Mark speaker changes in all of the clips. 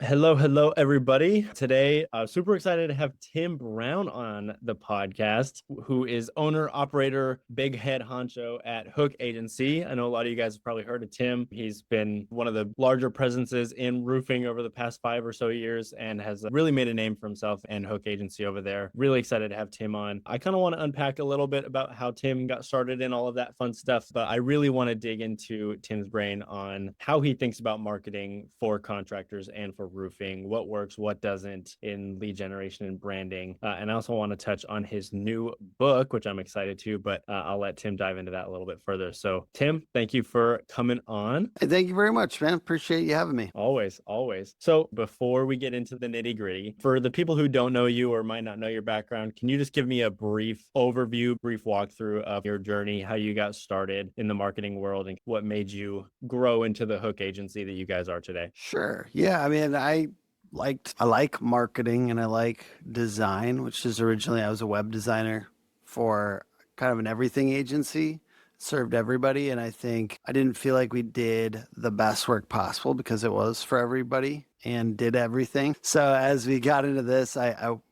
Speaker 1: Hello, everybody. Today, super excited to have Tim Brown on the podcast, who is owner, operator, big head honcho at Hook Agency. I know a lot of you guys have probably heard of Tim. He's been one of the larger presences in roofing over the past 5 or so years and has really made a name for himself and Hook Agency over there. Really excited to have Tim on. I kind of want to unpack a little bit about how Tim got started and all of that fun stuff, but I really want to dig into Tim's brain on how he thinks about marketing for contractors and for roofing, what works, what doesn't in lead generation and branding. And I also want to touch on his new book, which I'm excited to, but I'll let Tim dive into that a little bit further. So, Tim, thank you for coming on.
Speaker 2: Hey, thank you very much, man. Appreciate you having me.
Speaker 1: Always, always. So, before we get into the nitty gritty, for the people who don't know you or might not know your background, can you just give me a brief overview, brief walkthrough of your journey, how you got started in the marketing world, and what made you grow into the Hook Agency that you guys are today?
Speaker 2: Sure. Yeah. I mean, I like marketing and I like design, which is originally I was a web designer for kind of an everything agency, served everybody. And I think I didn't feel like we did the best work possible because it was for everybody and did everything. So as we got into this,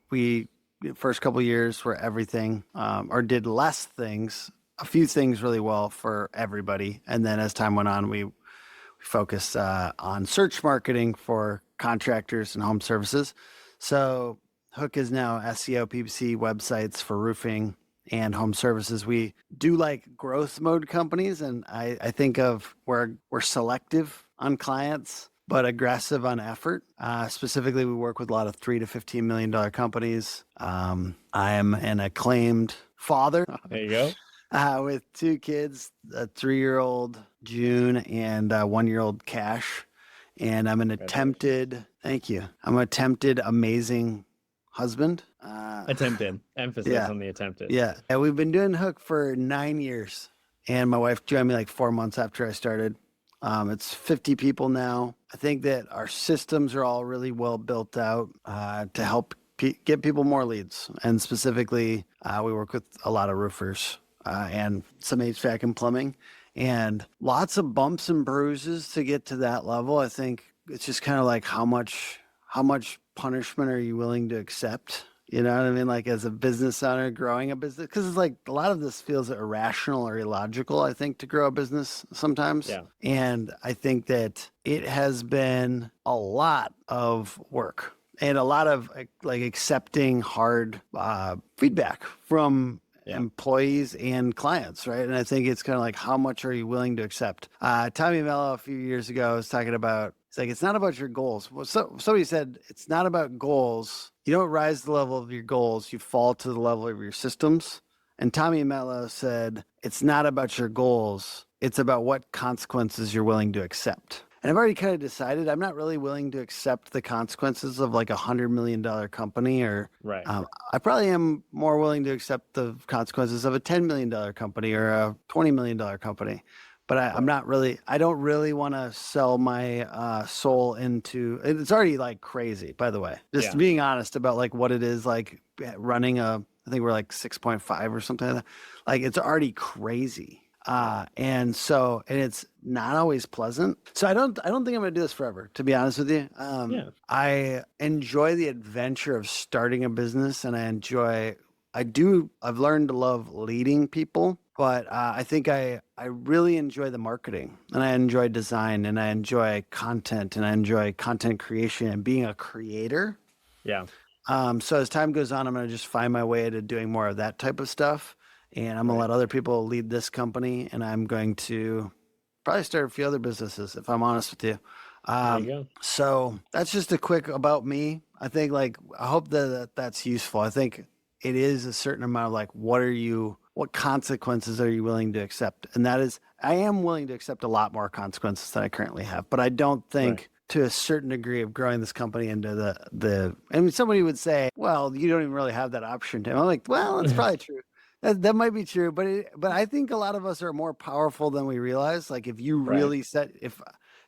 Speaker 2: we first couple years were everything, or did less things, a few things really well for everybody. And then as time went on, we focused on search marketing for contractors and home services. So Hook is now SEO, PPC websites for roofing and home services. We do like growth mode companies, and I think of we're selective on clients, but aggressive on effort. Specifically, we work with a lot of $3 to $15 million companies. I am an acclaimed father.
Speaker 1: There you go.
Speaker 2: With two kids, a 3-year-old June and a 1-year-old Cash. And I'm an attempted, thank you. I'm an attempted amazing husband.
Speaker 1: Attempted. Emphasis on the attempted.
Speaker 2: Yeah. And we've been doing Hook for 9 years. And my wife joined me like 4 months after I started. It's 50 people now. I think that our systems are all really well built out to help get people more leads. And specifically, we work with a lot of roofers. And some HVAC and plumbing, and lots of bumps and bruises to get to that level. I think it's just kind of like how much punishment are you willing to accept? You know what I mean? Like as a business owner growing a business, because it's like a lot of this feels irrational or illogical, I think, to grow a business sometimes.
Speaker 1: Yeah.
Speaker 2: And I think that it has been a lot of work and a lot of like accepting hard feedback from employees and clients, right? And I think it's kind of like, how much are you willing to accept? Tommy Mello a few years ago was talking about, it's like, it's not about your goals. Well, somebody said, it's not about goals. You don't rise to the level of your goals. You fall to the level of your systems. And Tommy Mello said, it's not about your goals. It's about what consequences you're willing to accept. And I've already kind of decided I'm not really willing to accept the consequences of like $100 million company, or
Speaker 1: Right.
Speaker 2: I probably am more willing to accept the consequences of a $10 million company or a $20 million company. But I'm not really, I don't really want to sell my soul into, it's already like crazy, by the way, just being honest about like what it is like running I think we're like 6.5 or something like that. Like it's already crazy. And it's not always pleasant. So I don't think I'm going to do this forever, to be honest with you. I enjoy the adventure of starting a business, and I've learned to love leading people, but I think I really enjoy the marketing, and I enjoy design, and I enjoy content, and I enjoy content creation and being a creator.
Speaker 1: Yeah.
Speaker 2: So as time goes on, I'm going to just find my way to doing more of that type of stuff. And I'm going to let other people lead this company. And I'm going to probably start a few other businesses, if I'm honest with you.
Speaker 1: There you go.
Speaker 2: So that's just a quick about me. I think I hope that's useful. I think it is a certain amount of like, what consequences are you willing to accept? And that is, I am willing to accept a lot more consequences than I currently have. But I don't think to a certain degree of growing this company into I mean, somebody would say, well, you don't even really have that option. Tim. I'm like, well, that's probably true. That might be true, but I think a lot of us are more powerful than we realize. Like if you really if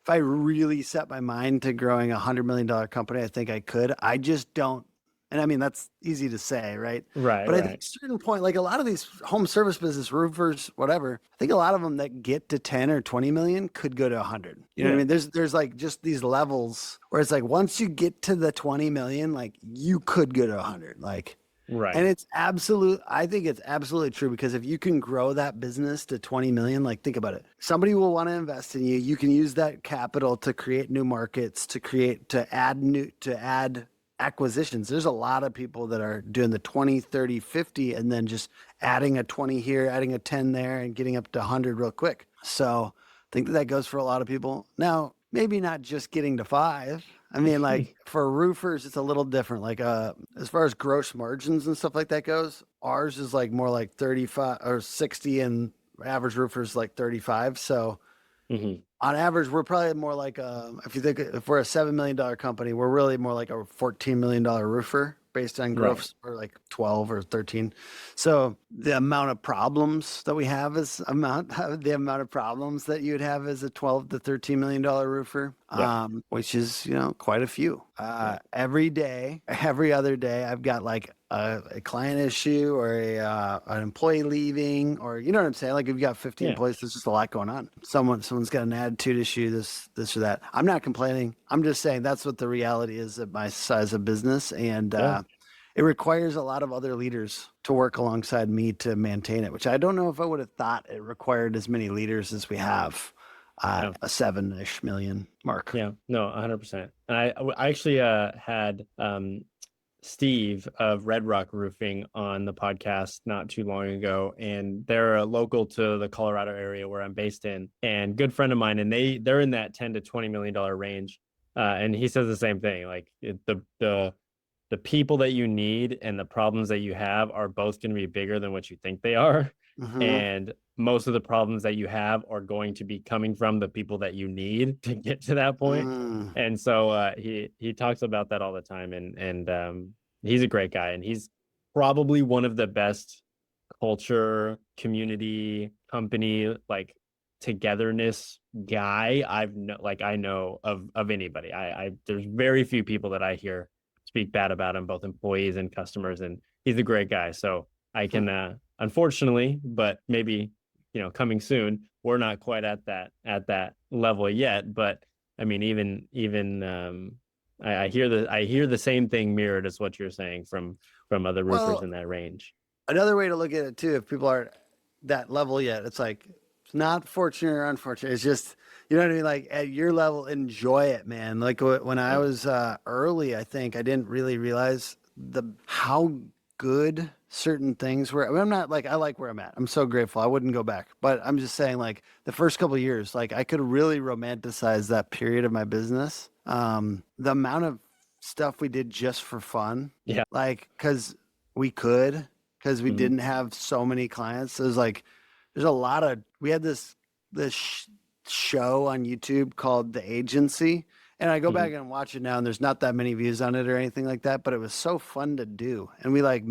Speaker 2: I really set my mind to growing $100 million company, I think I could. I just don't And I mean, that's easy to say, right?
Speaker 1: Right,
Speaker 2: But I think
Speaker 1: right.
Speaker 2: at a certain point, like a lot of these home service business roofers, whatever, I think a lot of them that get to 10 or 20 million could go to 100. You know what I
Speaker 1: Yeah.
Speaker 2: mean? There's like just these levels where it's like once you get to the 20 million, like you could go to 100. Like, and
Speaker 1: Right.
Speaker 2: it's absolute, I think it's absolutely true because if you can grow that business to 20 million, like think about it. Somebody will want to invest in you. You can use that capital to create new markets, to add acquisitions. There's a lot of people that are doing the 20, 30, 50, and then just adding a 20 here, adding a 10 there, and getting up to 100 real quick. So I think that goes for a lot of people. Now, maybe not just getting to five. I mean, like for roofers, it's a little different. Like, as far as gross margins and stuff like that goes, ours is like more like 35 or 60, and average roofers like 35. So
Speaker 1: Hmm.
Speaker 2: on average, we're probably more like if you think if we're a $7 million company, we're really more like a $14 million roofer based on
Speaker 1: Right.
Speaker 2: gross, or like 12 or 13. So the amount of problems that we have is the amount of problems that you would have as a 12 to $13 million roofer,
Speaker 1: Yeah.
Speaker 2: which is, quite a few.
Speaker 1: Yeah.
Speaker 2: Every day, every other day, I've got like a client issue or an employee leaving, or you know what I'm saying? Like if you've got 50
Speaker 1: Yeah.
Speaker 2: employees, there's just a lot going on. Someone's got an attitude issue, this or that. I'm not complaining. I'm just saying that's what the reality is at my size of business, and
Speaker 1: Yeah.
Speaker 2: it requires a lot of other leaders to work alongside me to maintain it, which I don't know if I would have thought it required as many leaders as we have
Speaker 1: Yeah.
Speaker 2: at a 7-ish million mark.
Speaker 1: Yeah. No, 100%. And I actually had Steve of Red Rock Roofing on the podcast not too long ago, and they're local to the Colorado area where I'm based in, and good friend of mine, and they're in that 10 to 20 million dollar range. And he says the same thing. Like the people that you need and the problems that you have are both going to be bigger than what you think they are.
Speaker 2: Hmm.
Speaker 1: And most of the problems that you have are going to be coming from the people that you need to get to that point.
Speaker 2: Mm.
Speaker 1: And so he talks about that all the time, and he's a great guy, and he's probably one of the best culture, community, company, like togetherness guy I know of anybody. I there's very few people that I hear speak bad about him, both employees and customers, and he's a great guy. So I can unfortunately, but maybe coming soon, we're not quite at that level yet. But I mean, even I hear the same thing mirrored as what you're saying from other roofers
Speaker 2: Well,
Speaker 1: in that range.
Speaker 2: another way to look at it too, if people aren't that level yet, it's like it's not fortunate or unfortunate. It's just, you know what I mean? Like at your level, enjoy it, man. Like when I
Speaker 1: Yeah.
Speaker 2: was early, I think I didn't really realize the how good certain things were. I mean, I'm not like I like where I'm at. I'm so grateful. I wouldn't go back. But I'm just saying, like the first couple of years, like I could really romanticize that period of my business. The amount of stuff we did just for fun,
Speaker 1: Yeah.
Speaker 2: like we could because we
Speaker 1: Hmm.
Speaker 2: didn't have so many clients. It was like there's a lot of we had this show on YouTube called The Agency, and I go
Speaker 1: Hmm.
Speaker 2: back and watch it now, and there's not that many views on it or anything like that, but it was so fun to do, and we like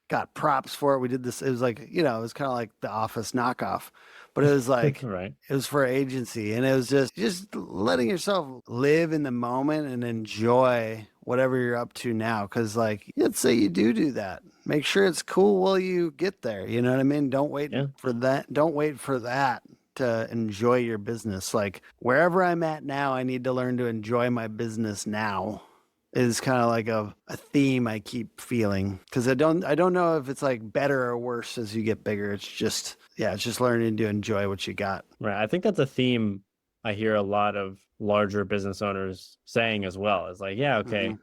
Speaker 2: got props for it. We did this. It was like it was kind of like The Office knockoff, but it was like
Speaker 1: Right.
Speaker 2: it was for agency, and it was just letting yourself live in the moment and enjoy whatever you're up to now. Because like, let's say you do that, make sure it's cool while you get there. You know what I mean? Don't wait
Speaker 1: Yeah.
Speaker 2: for that. Don't wait for that to enjoy your business. Like wherever I'm at now, I need to learn to enjoy my business now. Is kind of like a theme I keep feeling because I don't know if it's like better or worse as you get bigger. It's just learning to enjoy what you got.
Speaker 1: Right. I think that's a theme I hear a lot of larger business owners saying as well. It's like, yeah,
Speaker 2: Hmm.
Speaker 1: okay,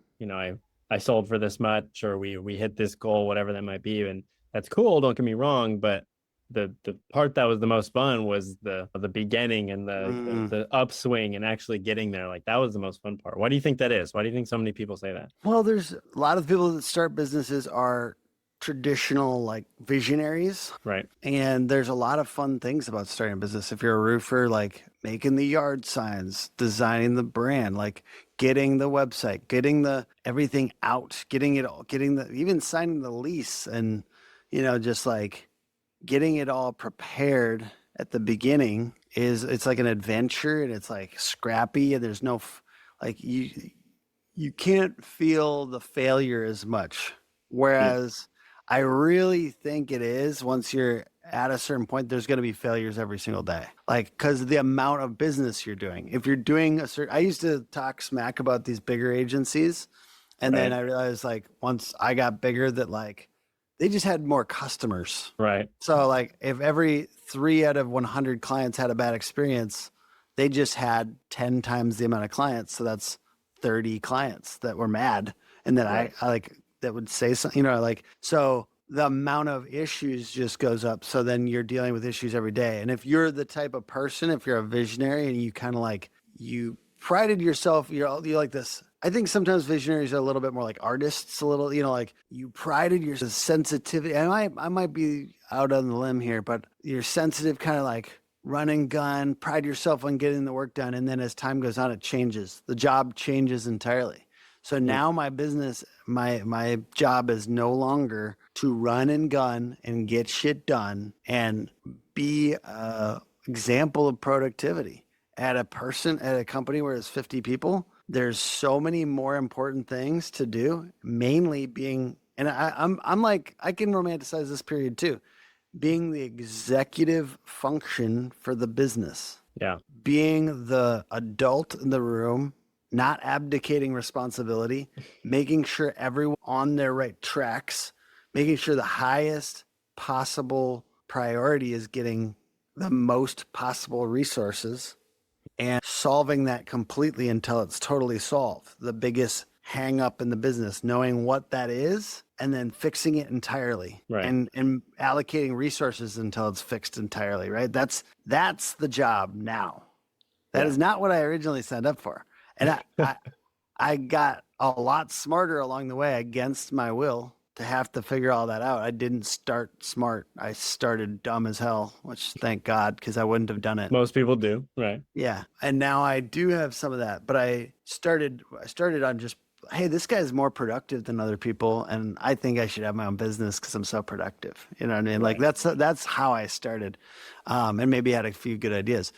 Speaker 1: I sold for this much, or we hit this goal, whatever that might be, and that's cool. Don't get me wrong, but the part that was the most fun was the beginning and
Speaker 2: Mm.
Speaker 1: the upswing and actually getting there. Like that was the most fun part. Why do you think that is? Why do you think so many people say that?
Speaker 2: Well, there's a lot of people that start businesses are traditional like visionaries.
Speaker 1: Right.
Speaker 2: And there's a lot of fun things about starting a business. If you're a roofer, like making the yard signs, designing the brand, like getting the website, getting the everything out, getting it all, even signing the lease and, just like getting it all prepared at the beginning it's like an adventure and it's like scrappy and there's no, like you can't feel the failure as much. Whereas I really think it is once you're at a certain point, there's going to be failures every single day. Like, because of the amount of business you're doing. If you're doing a certain, I used to talk smack about these bigger agencies. And then
Speaker 1: Right.
Speaker 2: I realized, like, once I got bigger, that like they just had more customers.
Speaker 1: Right.
Speaker 2: So, like, if every 3 out of 100 clients had a bad experience, they just had 10 times the amount of clients. So that's 30 clients that were mad. And then
Speaker 1: Right.
Speaker 2: I like that would say something, like, so the amount of issues just goes up. So then you're dealing with issues every day. And if you're the type of person, if you're a visionary and you kind of like, you prided yourself, you're like this. I think sometimes visionaries are a little bit more like artists, a little, like you prided your sensitivity. And I might be out on the limb here, but you're sensitive, kind of like run and gun, pride yourself on getting the work done. And then as time goes on, it changes. The job changes entirely. So
Speaker 1: Mm.
Speaker 2: now my business, my job is no longer to run and gun and get shit done and be a example of productivity. At a company where it's 50 people, there's so many more important things to do, mainly being, and I'm like, I can romanticize this period too, being the executive function for the business,
Speaker 1: Yeah.
Speaker 2: being the adult in the room, not abdicating responsibility, making sure everyone on their right tracks, making sure the highest possible priority is getting the most possible resources and solving that completely until it's totally solved. The biggest hang up in the business, knowing what that is and then fixing it entirely,
Speaker 1: Right.
Speaker 2: and allocating resources until it's fixed entirely, right? That's the job now. That
Speaker 1: Yeah.
Speaker 2: is not what I originally signed up for. And I got a lot smarter along the way against my will to have to figure all that out. I didn't start smart. I started dumb as hell, which thank God, because I wouldn't have done it.
Speaker 1: Most people do. Right.
Speaker 2: Yeah. And now I do have some of that, but I started on just, hey, this guy's more productive than other people, and I think I should have my own business because I'm so productive. You know what I mean? Like
Speaker 1: Right.
Speaker 2: that's how I started, and maybe had a few good ideas.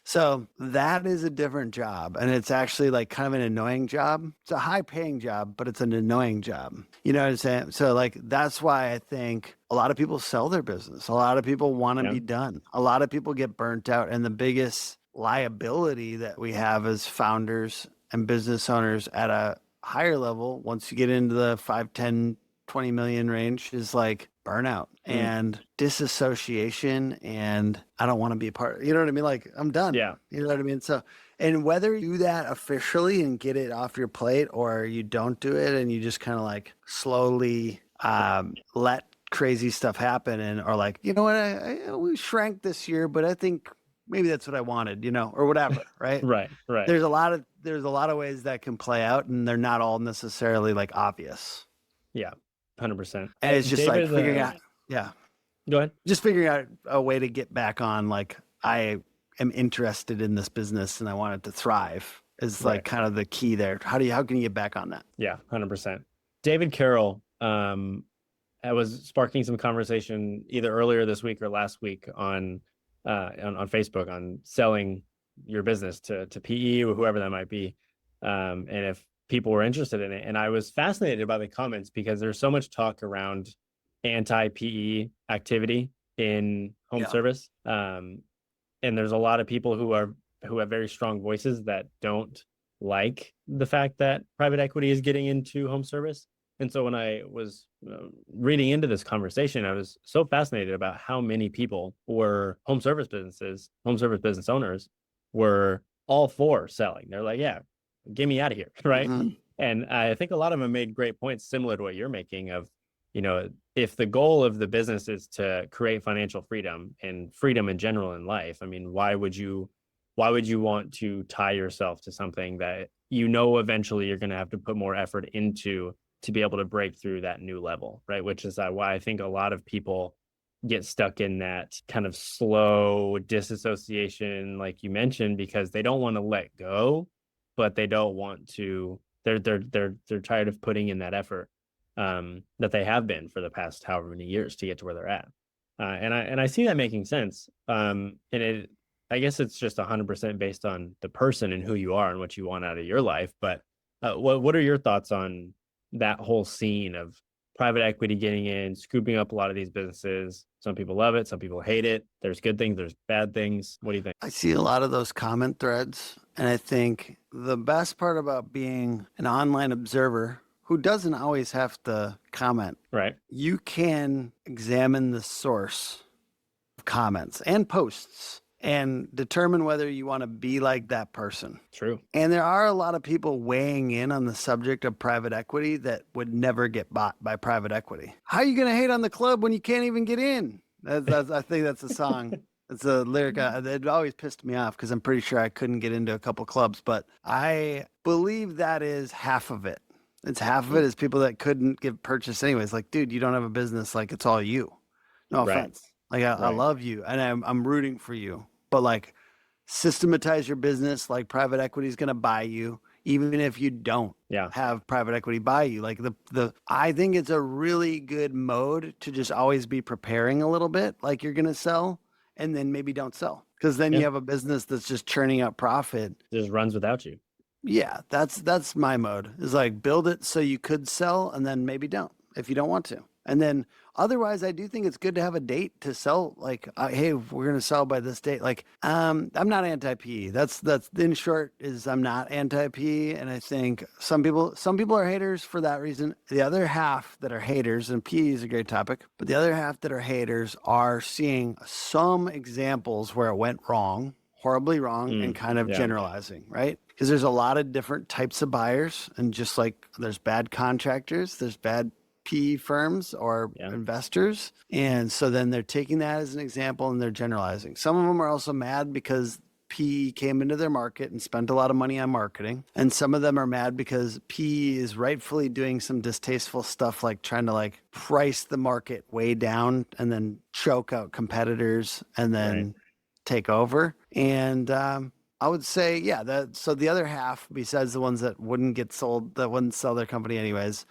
Speaker 2: So that is a different job, and it's actually like kind of an annoying job. It's a high paying job, but it's an annoying job. You know what I'm saying? So like that's why I think a lot of people sell their business. A lot of people want to
Speaker 1: Yeah.
Speaker 2: be done. A lot of people get burnt out, and the biggest liability that we have as founders and business owners at a higher level, once you get into the 5, 10, 20 million range, is like burnout
Speaker 1: Mm.
Speaker 2: and disassociation, and I don't want to be a part. You know what I mean? Like I'm done.
Speaker 1: Yeah.
Speaker 2: You know what I mean? So, and whether you do that officially and get it off your plate, or you don't do it and you just kind of like slowly let crazy stuff happen, and or like, you know what, we shrank this year, but I think maybe that's what I wanted, or whatever, right?
Speaker 1: Right. Right.
Speaker 2: There's a lot of ways that can play out, and they're not all necessarily like obvious.
Speaker 1: Yeah. 100%.
Speaker 2: And it's just like
Speaker 1: David,
Speaker 2: figuring out, yeah,
Speaker 1: go ahead.
Speaker 2: just figuring out a way to get back on. Like I am interested in this business and I want it to thrive is like
Speaker 1: Right.
Speaker 2: kind of the key there. How can you get back on that?
Speaker 1: Yeah. 100%. David Carroll, I was sparking some conversation either earlier this week or last week on Facebook on selling your business to PE or whoever that might be, and if people were interested in it. And I was fascinated by the comments because there's so much talk around anti-PE activity in home
Speaker 2: Yeah.
Speaker 1: service, and there's a lot of people who have very strong voices that don't like the fact that private equity is getting into home service. And so when I was reading into this conversation, I was so fascinated about how many people were home service business owners were all for selling. They're like, yeah, get me out of here. Right.
Speaker 2: Mm-hmm.
Speaker 1: And I think a lot of them made great points similar to what you're making of, if the goal of the business is to create financial freedom and freedom in general in life, I mean, why would you want to tie yourself to something that eventually you're going to have to put more effort into to be able to break through that new level, right? Which is why I think a lot of people get stuck in that kind of slow disassociation, like you mentioned, because they don't want to let go, but they don't want to. They're tired of putting in that effort that they have been for the past however many years to get to where they're at, and I see that making sense. I guess it's just 100% based on the person and who you are and what you want out of your life, but What are your thoughts on that whole scene of private equity getting in, scooping up a lot of these businesses? Some people love it, some people hate it. There's good things, there's bad things. What do you think?
Speaker 2: I see a lot of those comment threads, and I think the best part about being an online observer who doesn't always have to comment,
Speaker 1: Right.
Speaker 2: you can examine the source of comments and posts and determine whether you want to be like that person.
Speaker 1: True.
Speaker 2: And there are a lot of people weighing in on the subject of private equity that would never get bought by private equity. How are you going to hate on the club when you can't even get in? I think that's a song. It's a lyric. It always pissed me off because I'm pretty sure I couldn't get into a couple clubs, but I believe that is half of it. It's half of it is people that couldn't get purchased anyways. Like, dude, you don't have a business. Like, it's all you. No
Speaker 1: Right.
Speaker 2: offense. Like, I love you and I'm rooting for you. But like, systematize your business like private equity is going to buy you, even if you don't have private equity buy you. Like I think it's a really good mode to just always be preparing a little bit, like you're going to sell, and then maybe don't sell because then you have a business that's just churning out profit.
Speaker 1: Just runs without you.
Speaker 2: Yeah, that's my mode. Is like build it so you could sell, and then maybe don't if you don't want to. And then otherwise, I do think it's good to have a date to sell. Like, hey, we're going to sell by this date. Like, I'm not anti-PE. That's in short is I'm not anti-PE. And I think some people are haters for that reason. The other half that are haters, and PE is a great topic, but the other half that are haters are seeing some examples where it went wrong, horribly wrong, and kind of generalizing, right? Because there's a lot of different types of buyers. And just like there's bad contractors, there's bad PE firms or investors. And so then they're taking that as an example and they're generalizing. Some of them are also mad because PE came into their market and spent a lot of money on marketing. And some of them are mad because PE is rightfully doing some distasteful stuff, like trying to like price the market way down and then choke out competitors and then take over. And I would say, so the other half, besides the ones that wouldn't get sold, that wouldn't sell their company anyways,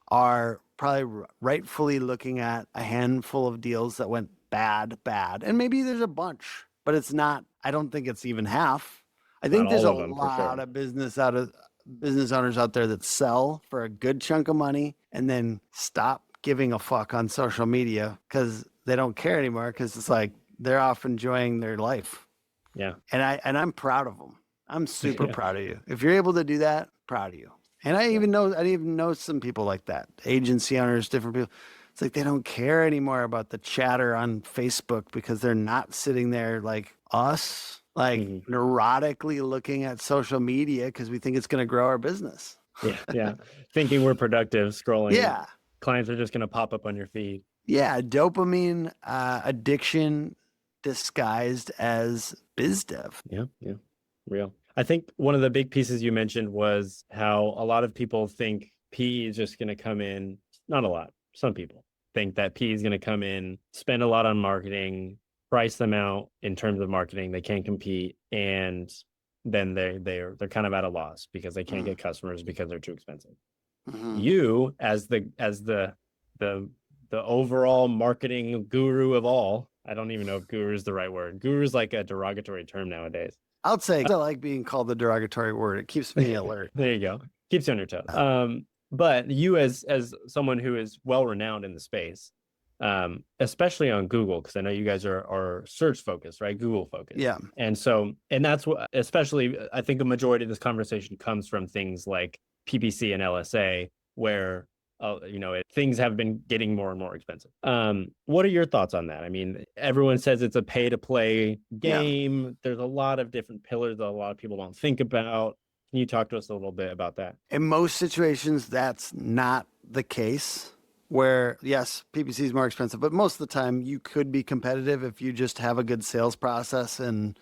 Speaker 2: are probably rightfully looking at a handful of deals that went bad. And maybe there's a bunch, but it's not, I don't think it's even half. I think there's a lot of business owners out there that sell for a good chunk of money and then stop giving a fuck on social media because they don't care anymore because it's like they're off enjoying their life.
Speaker 1: Yeah.
Speaker 2: And I'm proud of them. I'm super proud of you. If you're able to do that, proud of you. And I even know some people like that, agency owners, different people. It's like they don't care anymore about the chatter on Facebook because they're not sitting there like us, like neurotically looking at social media because we think it's going to grow our business.
Speaker 1: Yeah. Thinking we're productive, scrolling.
Speaker 2: Yeah.
Speaker 1: Clients are just going to pop up on your feed.
Speaker 2: Yeah. Dopamine addiction disguised as biz dev.
Speaker 1: Yeah. Real. I think one of the big pieces you mentioned was how a lot of people think PE is just going to come in. Not a lot. Some people think that PE is going to come in, spend a lot on marketing, price them out in terms of marketing. They can't compete. And then they're kind of at a loss because they can't get customers because they're too expensive. You as the overall marketing guru of all, I don't even know if guru is the right word. Guru is like a derogatory term nowadays.
Speaker 2: I'll say I like being called the derogatory word. It keeps me alert.
Speaker 1: There you go. Keeps you on your toes. But you as someone who is well renowned in the space, especially on Google, because I know you guys are search focused, right? Google focused.
Speaker 2: Yeah.
Speaker 1: And that's what, especially, I think a majority of this conversation comes from things like PPC and LSA, where things have been getting more and more expensive. What are your thoughts on that? I mean, everyone says it's a pay to play game. Yeah. There's a lot of different pillars that a lot of people don't think about. Can you talk to us a little bit about that?
Speaker 2: In most situations, that's not the case. Where, yes, PPC is more expensive, but most of the time you could be competitive if you just have a good sales process and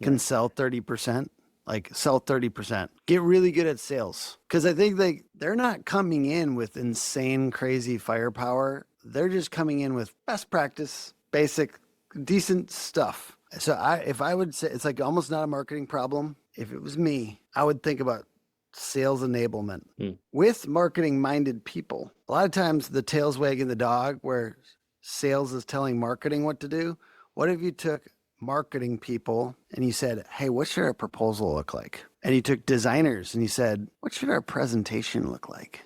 Speaker 2: can sell 30%. Like sell 30%. Get really good at sales. Because I think they're not coming in with insane, crazy firepower. They're just coming in with best practice, basic, decent stuff. So if I would say, it's like almost not a marketing problem. If it was me, I would think about sales enablement with marketing minded people. A lot of times the tail's wagging the dog where sales is telling marketing what to do. What if you took marketing people and you said, hey, what should our proposal look like? And you took designers and you said, what should our presentation look like?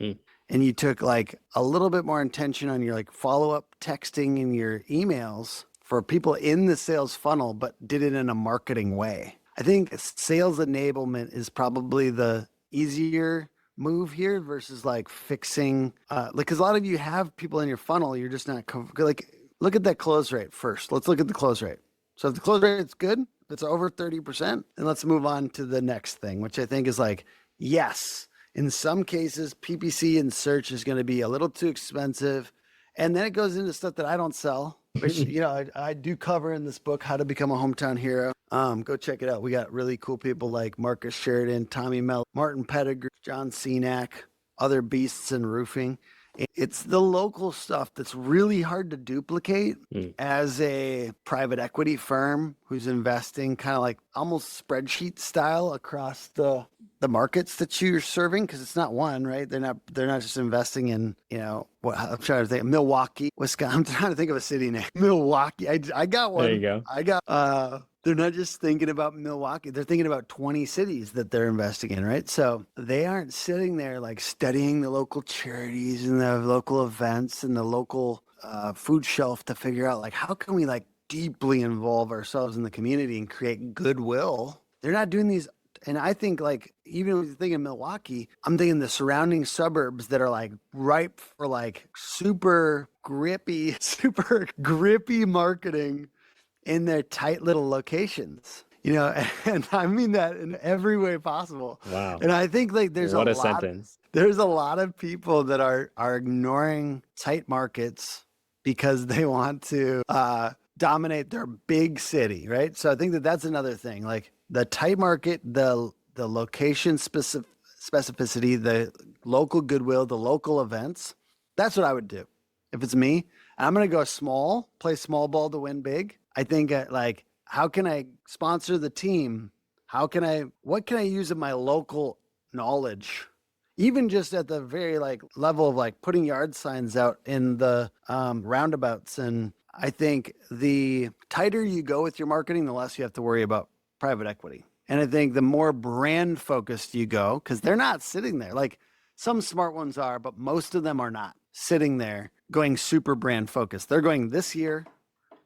Speaker 1: Mhm.
Speaker 2: And you took like a little bit more intention on your like follow-up texting and your emails for people in the sales funnel, but did it in a marketing way. I think sales enablement is probably the easier move here versus like fixing, because a lot of you have people in your funnel, you're just not like, look at that close rate first. Let's look at the close rate. So if the close rate is good, if it's over 30%, then let's move on to the next thing, which I think is like, yes, in some cases, PPC and search is going to be a little too expensive. And then it goes into stuff that I don't sell, which, you know, I do cover in this book, How to Become a Hometown Hero. Go check it out. We got really cool people like Marcus Sheridan, Tommy Mel, Martin Pettigrew, John Cenac, other beasts in roofing. It's the local stuff that's really hard to duplicate as a private equity firm who's investing kind of like almost spreadsheet style across the markets that you're serving, because it's not one, right? They're not just investing in, you know, what I'm trying to think, Milwaukee, Wisconsin. I'm trying to think of a city name. Milwaukee. I got one.
Speaker 1: There you go.
Speaker 2: I got they're not just thinking about Milwaukee. They're thinking about 20 cities that they're investing in, right? So they aren't sitting there like studying the local charities and the local events and the local food shelf to figure out like, how can we like deeply involve ourselves in the community and create goodwill. They're not doing these. And I think like, even when you think of Milwaukee, I'm thinking the surrounding suburbs that are like ripe for like super grippy marketing in their tight little locations, you know, and I mean that in every way possible.
Speaker 1: Wow.
Speaker 2: And I think like there's
Speaker 1: What
Speaker 2: a
Speaker 1: a
Speaker 2: lot,
Speaker 1: sentence.
Speaker 2: there's a lot of people that are ignoring tight markets because they want to dominate their big city, right? So I think that that's another thing, like the tight market, the location specificity, the local goodwill, the local events. That's what I would do if it's me. And I'm going to go small, play small ball to win big. I think like, how can I sponsor the team? What can I use of my local knowledge? Even just at the very like level of like putting yard signs out in the roundabouts. And I think the tighter you go with your marketing, the less you have to worry about private equity. And I think the more brand focused you go, because they're not sitting there. Like some smart ones are, but most of them are not sitting there going super brand focused. They're going this year,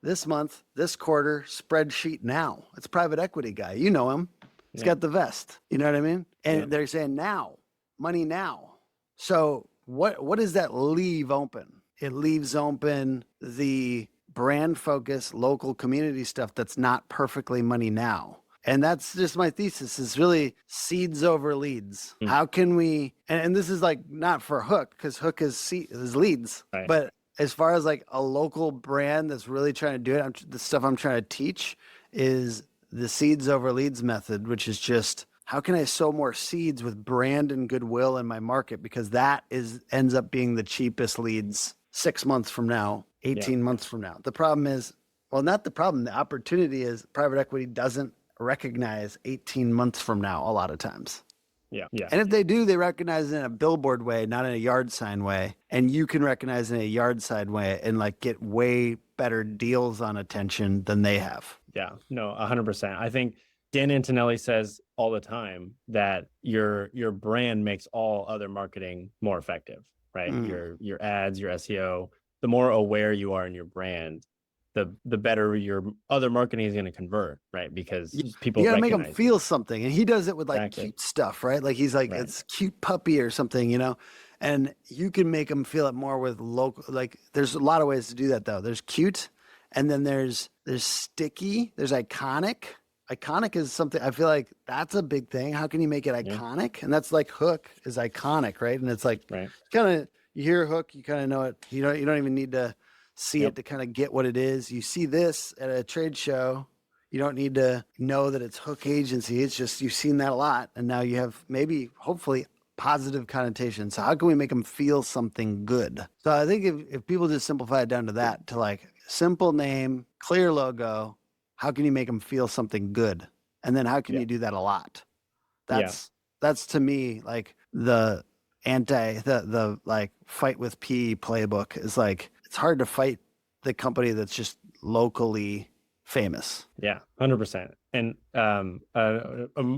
Speaker 2: this month, this quarter, spreadsheet now. It's a private equity guy. You know him. He's got the vest. You know what I mean? And they're saying now, money now. So what does that leave open? It leaves open the brand focused local community stuff that's not perfectly money now. And that's just my thesis, is really seeds over leads. How can we, and this is like not for Hook, because Hook is leads, right. But as far as like a local brand that's really trying to do it, the stuff I'm trying to teach is the seeds over leads method, which is just, how can I sow more seeds with brand and goodwill in my market? Because that ends up being the cheapest leads 6 months from now, 18 months from now. The problem is, well, not the problem. The opportunity is private equity doesn't recognize 18 months from now a lot of times.
Speaker 1: Yeah.
Speaker 2: And if they do, they recognize it in a billboard way, not in a yard sign way. And you can recognize it in a yard sign way and like get way better deals on attention than they have.
Speaker 1: Yeah, no, 100%. I think Dan Antonelli says all the time that your brand makes all other marketing more effective, right? Your ads, your SEO, the more aware you are in your brand, the better your other marketing is going to convert, right? Because people
Speaker 2: you gotta make them feel something, and he does it with like cute stuff, right? Like he's like, it's cute puppy or something, you know. And you can make them feel it more with local. Like there's a lot of ways to do that though. There's cute, and then there's sticky. There's iconic. Iconic is something I feel like that's a big thing. How can you make it iconic? And that's like Hook is iconic, right? And it's like kind of, you hear Hook, you kind of know it. You don't even need to see it to kind of get what it is. You see this at a trade show. You don't need to know that it's Hook Agency. It's just, you've seen that a lot. And now you have maybe, hopefully, positive connotations. So how can we make them feel something good? So I think if people just simplify it down to that, to like simple name, clear logo, how can you make them feel something good? And then how can you do that a lot? That's to me, like the like fight with P playbook is like, it's hard to fight the company that's just locally famous.
Speaker 1: Yeah, 100%. And a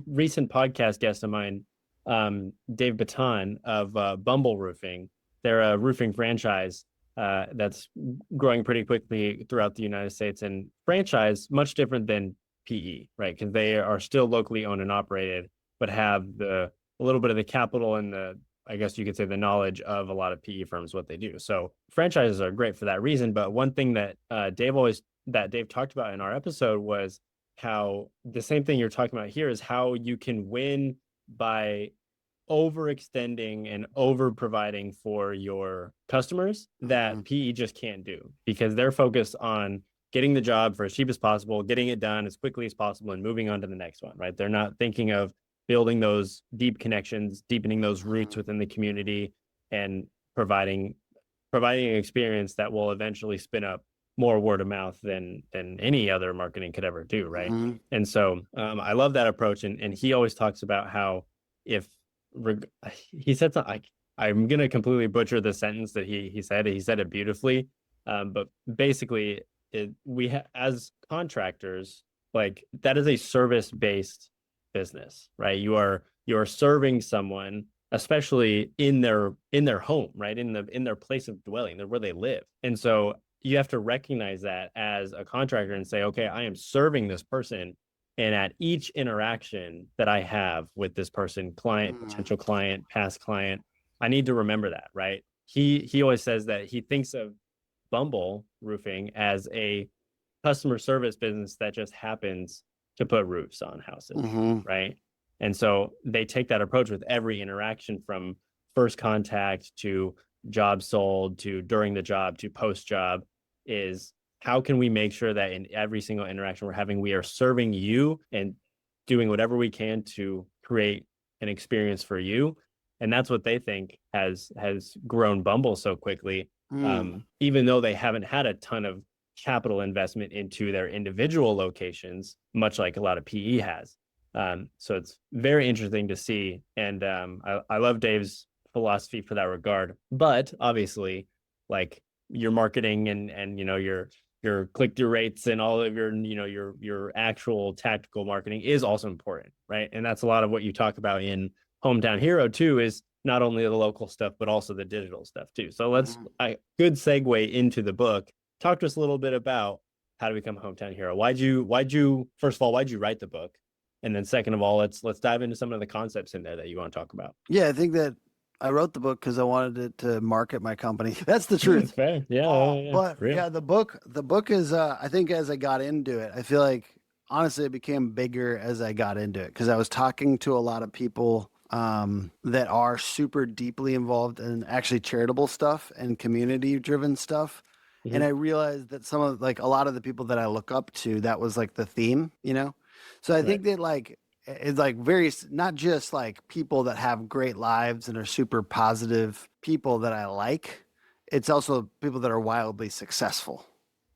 Speaker 1: recent podcast guest of mine, Dave Baton of Bumble Roofing, they're a roofing franchise that's growing pretty quickly throughout the United States. And franchise, much different than PE, right? Because they are still locally owned and operated, but have a little bit of the capital and I guess you could say the knowledge of a lot of PE firms, what they do. So franchises are great for that reason. But one thing that Dave talked about in our episode was how the same thing you're talking about here is how you can win by overextending and over providing for your customers that PE just can't do, because they're focused on getting the job for as cheap as possible, getting it done as quickly as possible, and moving on to the next one, right? They're not thinking of building those deep connections, deepening those roots within the community, and providing an experience that will eventually spin up more word of mouth than any other marketing could ever do, right? And so I love that approach. And he always talks about how if he said something, I'm gonna completely butcher the sentence that he said. He said it beautifully, but basically, as contractors, like, that is a service based business, right? You are serving someone, especially in their home, right? In their place of dwelling, where they live. And so you have to recognize that as a contractor and say, okay, I am serving this person. And at each interaction that I have with this person, client, potential client, past client, I need to remember that, right? He always says that he thinks of Bumble Roofing as a customer service business that just happens to put roofs on houses, right? And so they take that approach with every interaction, from first contact to job sold to during the job to post job, is how can we make sure that in every single interaction we're having, we are serving you and doing whatever we can to create an experience for you. And that's what they think has grown Bumble so quickly, even though they haven't had a ton of capital investment into their individual locations, much like a lot of PE has. So it's very interesting to see. And I love Dave's philosophy for that regard. But obviously, like, your marketing and your click-through rates and all of your actual tactical marketing is also important, right? And that's a lot of what you talk about in Hometown Hero too, is not only the local stuff but also the digital stuff too. So let's good segue into the book. Talk to us a little bit about how to become a Hometown Hero. Why'd you first of all, why'd you write the book? And then second of all, let's dive into some of the concepts in there that you want to talk about.
Speaker 2: Yeah, I think that I wrote the book because I wanted it to market my company. That's the truth.
Speaker 1: That's fair. Yeah.
Speaker 2: But yeah, the book is I think as I got into it, I feel like honestly it became bigger as I got into it, because I was talking to a lot of people that are super deeply involved in actually charitable stuff and community driven stuff. And I realized that some of, like, a lot of the people that I look up to, that was like the theme, So I think that, like, it's like very, not just like people that have great lives and are super positive people that I like. It's also people that are wildly successful.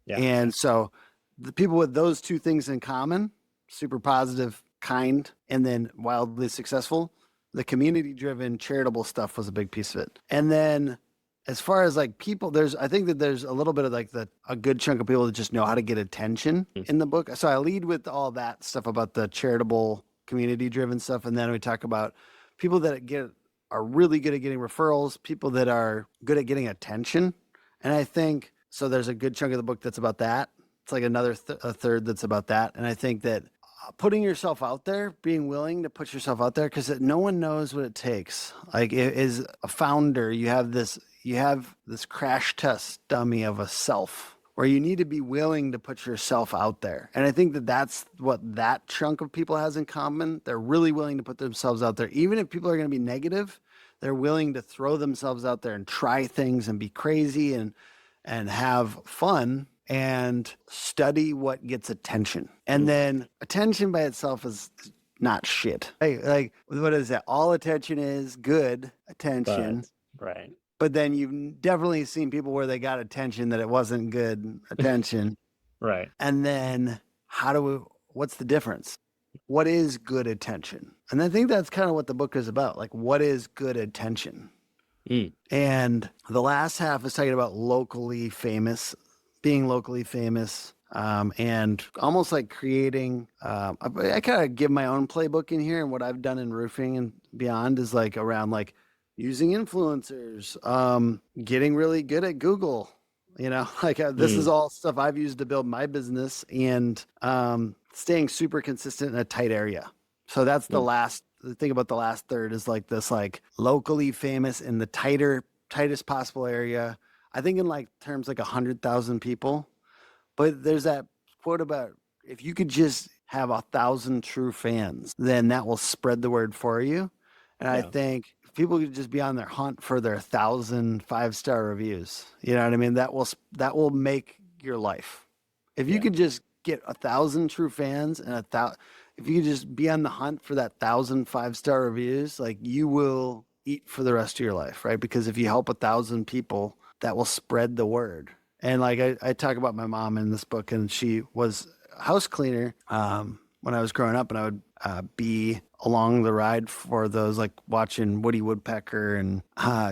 Speaker 2: Yeah. And so the people with those two things in common, super positive, kind, and then wildly successful, the community driven charitable stuff was a big piece of it. And then as far as like people, I think that there's a little bit of like a good chunk of people that just know how to get attention in the book. So I lead with all that stuff about the charitable community driven stuff. And then we talk about people that are really good at getting referrals, people that are good at getting attention. And I think, so there's a good chunk of the book that's about that. It's like another a third that's about that. And I think that putting yourself out there, being willing to put yourself out there, because no one knows what it takes. Like, as a founder, you have this crash test dummy of a self, where you need to be willing to put yourself out there. And I think that that's what that chunk of people has in common. They're really willing to put themselves out there. Even if people are going to be negative, they're willing to throw themselves out there and try things and be crazy and have fun and study what gets attention. And then attention by itself is not shit. Hey, like, what is that? All attention is good attention.
Speaker 1: Right.
Speaker 2: But then you've definitely seen people where they got attention that it wasn't good attention.
Speaker 1: Right.
Speaker 2: And then what's the difference? What is good attention? And I think that's kind of what the book is about. Like, what is good attention? And the last half is talking about being locally famous. and almost like creating, I kind of give my own playbook in here, and what I've done in roofing and beyond is like around like using influencers, getting really good at Google, like this is
Speaker 1: Mm,
Speaker 2: all stuff I've used to build my business, and staying super consistent in a tight area. So that's
Speaker 1: mm,
Speaker 2: the thing about the last third is like this, like locally famous in the tightest possible area. I think in like terms like 100,000 people. But there's that quote about if you could just have 1,000 true fans, then that will spread the word for you. And I
Speaker 1: yeah.
Speaker 2: think if people could just be on their hunt for their 1,000 5-star reviews, you know what I mean? That will make your life. If you
Speaker 1: Yeah.
Speaker 2: could just get 1,000 true fans and if you could just be on the hunt for that 1,000 5-star reviews, like you will eat for the rest of your life, right? Because if you help 1,000 people, that will spread the word. And like I talk about my mom in this book, and she was a house cleaner when I was growing up, and I would be along the ride for those, like watching Woody Woodpecker, and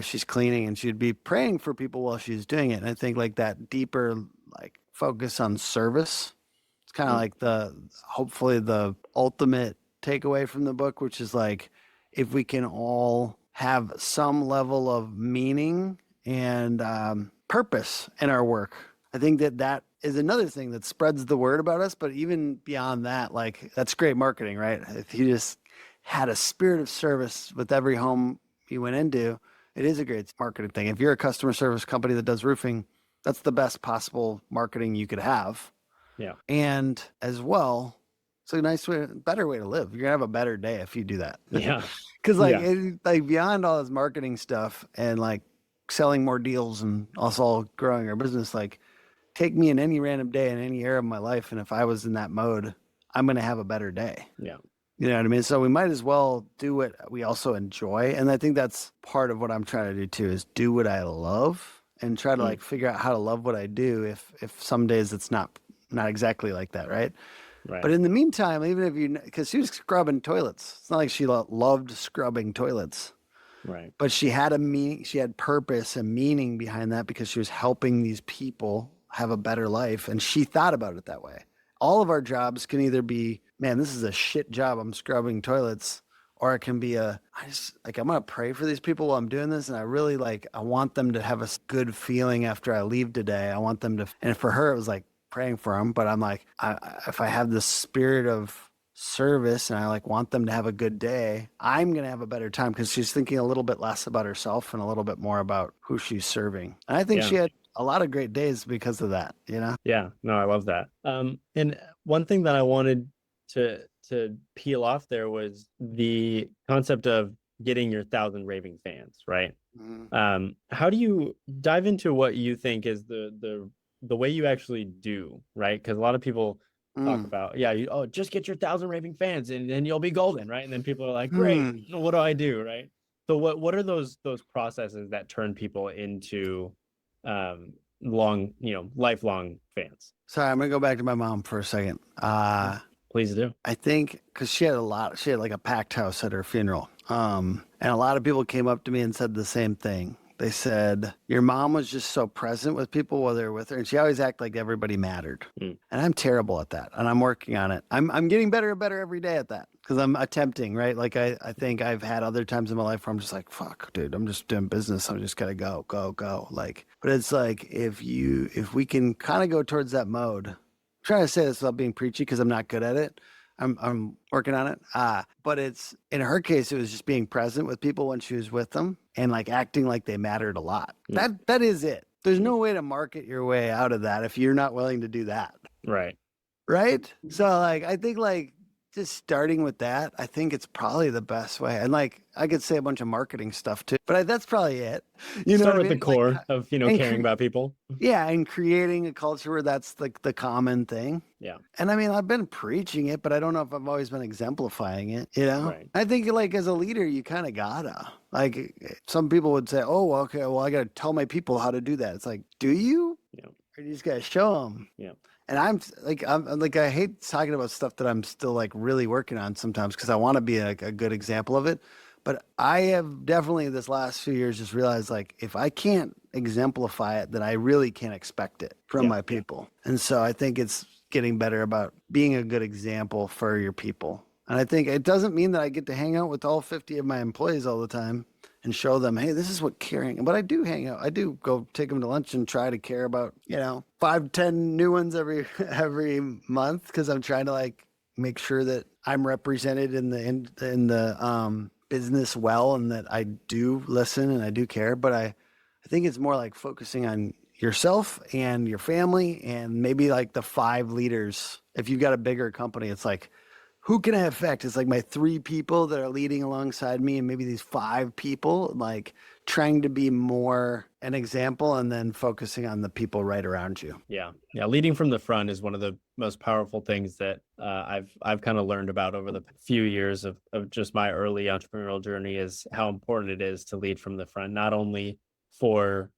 Speaker 2: she's cleaning, and she'd be praying for people while she's doing it. And I think like that deeper like focus on service, it's kind of
Speaker 1: Mm,
Speaker 2: like hopefully the ultimate takeaway from the book, which is like if we can all have some level of meaning and purpose in our work. I think that is another thing that spreads the word about us. But even beyond that, like that's great marketing, right? If you just had a spirit of service with every home you went into, it is a great marketing thing. If you're a customer service company that does roofing, that's the best possible marketing you could have.
Speaker 1: yeah.
Speaker 2: And as well, it's a better way to live. You're gonna have a better day if you do that.
Speaker 1: Yeah.
Speaker 2: Because
Speaker 1: Yeah.
Speaker 2: like beyond all this marketing stuff and like selling more deals and us all growing our business, like take me in any random day in any era of my life, and if I was in that mode, I'm gonna have a better day.
Speaker 1: Yeah.
Speaker 2: You know what I mean? So we might as well do what we also enjoy, and I think that's part of what I'm trying to do too, is do what I love and try to
Speaker 1: Mm,
Speaker 2: like figure out how to love what I do. If some days it's not exactly like that, right?
Speaker 1: right.
Speaker 2: But in the meantime, even if because she was scrubbing toilets, it's not like she loved scrubbing toilets,
Speaker 1: Right.
Speaker 2: but she had she had purpose and meaning behind that because she was helping these people have a better life, and she thought about it that way. All of our jobs can either be, man, this is a shit job, I'm scrubbing toilets, or it can be I'm gonna pray for these people while I'm doing this, and I want them to have a good feeling after I leave today. I want them to, and for her it was like praying for them, but I'm like, if I have this spirit of service and I like want them to have a good day, I'm going to have a better time because she's thinking a little bit less about herself and a little bit more about who she's serving. And I think
Speaker 1: Yeah.
Speaker 2: she had a lot of great days because of that, you know?
Speaker 1: Yeah. No, I love that. And one thing that I wanted to peel off there was the concept of getting your 1,000 raving fans, right?
Speaker 2: Mhm.
Speaker 1: How do you dive into what you think is the way you actually do, right? Because a lot of people talk
Speaker 2: Mm.
Speaker 1: about, yeah, just get your 1,000 raving fans and then you'll be golden, right? And then people are like, great,
Speaker 2: Hmm.
Speaker 1: what do I do, right? So what are those processes that turn people into lifelong fans?
Speaker 2: Sorry, I'm going to go back to my mom for a second.
Speaker 1: Please do.
Speaker 2: I think because she had like a packed house at her funeral. And a lot of people came up to me and said the same thing. They said, your mom was just so present with people while they were with her, and she always acted like everybody mattered.
Speaker 1: Mm,
Speaker 2: And I'm terrible at that, and I'm working on it. I'm getting better and better every day at that because I'm attempting, right? Like I think I've had other times in my life where I'm just like, fuck, dude, I'm just doing business. I'm just gotta go, go, go. Like, but it's like if we can kind of go towards that mode. I'm trying to say this without being preachy because I'm not good at it. I'm working on it. But it's in her case, it was just being present with people when she was with them and like acting like they mattered a lot.
Speaker 1: mm,
Speaker 2: That is it. There's
Speaker 1: mm.
Speaker 2: no way to market your way out of that if you're not willing to do that.
Speaker 1: Right.
Speaker 2: Right? So like I think like just starting with that, I think it's probably the best way. And like I could say a bunch of marketing stuff too, but that's probably it. You know
Speaker 1: Start
Speaker 2: what I
Speaker 1: with the
Speaker 2: mean? Like
Speaker 1: core of,
Speaker 2: and
Speaker 1: caring about people.
Speaker 2: yeah, and creating a culture where that's like the common thing.
Speaker 1: Yeah.
Speaker 2: And I mean, I've been preaching it, but I don't know if I've always been exemplifying it, you know?
Speaker 1: Right.
Speaker 2: I think like as a leader, you kind of gotta. Like some people would say, "Oh, okay, well I got to tell my people how to do that." It's like, "Do you?"
Speaker 1: Yeah.
Speaker 2: Or you just got to show them.
Speaker 1: Yeah.
Speaker 2: And I'm like I hate talking about stuff that I'm still like really working on sometimes because I want to be like a good example of it. But I have definitely this last few years just realized like if I can't exemplify it, then I really can't expect it from
Speaker 1: Yeah.
Speaker 2: my people. And so I think it's getting better about being a good example for your people. And I think it doesn't mean that I get to hang out with all 50 of my employees all the time and show them, hey, this is what caring. But I do hang out. I do go take them to lunch and try to care about, 5, 10 new ones every month, because I'm trying to like make sure that I'm represented in the business well, and that I do listen and I do care. But I think it's more like focusing on yourself and your family, and maybe like the 5 leaders. If you've got a bigger company, it's like, who can I affect? It's like my 3 people that are leading alongside me, and maybe these 5 people, like trying to be more an example, and then focusing on the people right around you.
Speaker 1: Yeah. Leading from the front is one of the most powerful things that I've kind of learned about over the few years of just my early entrepreneurial journey, is how important it is to lead from the front, not only for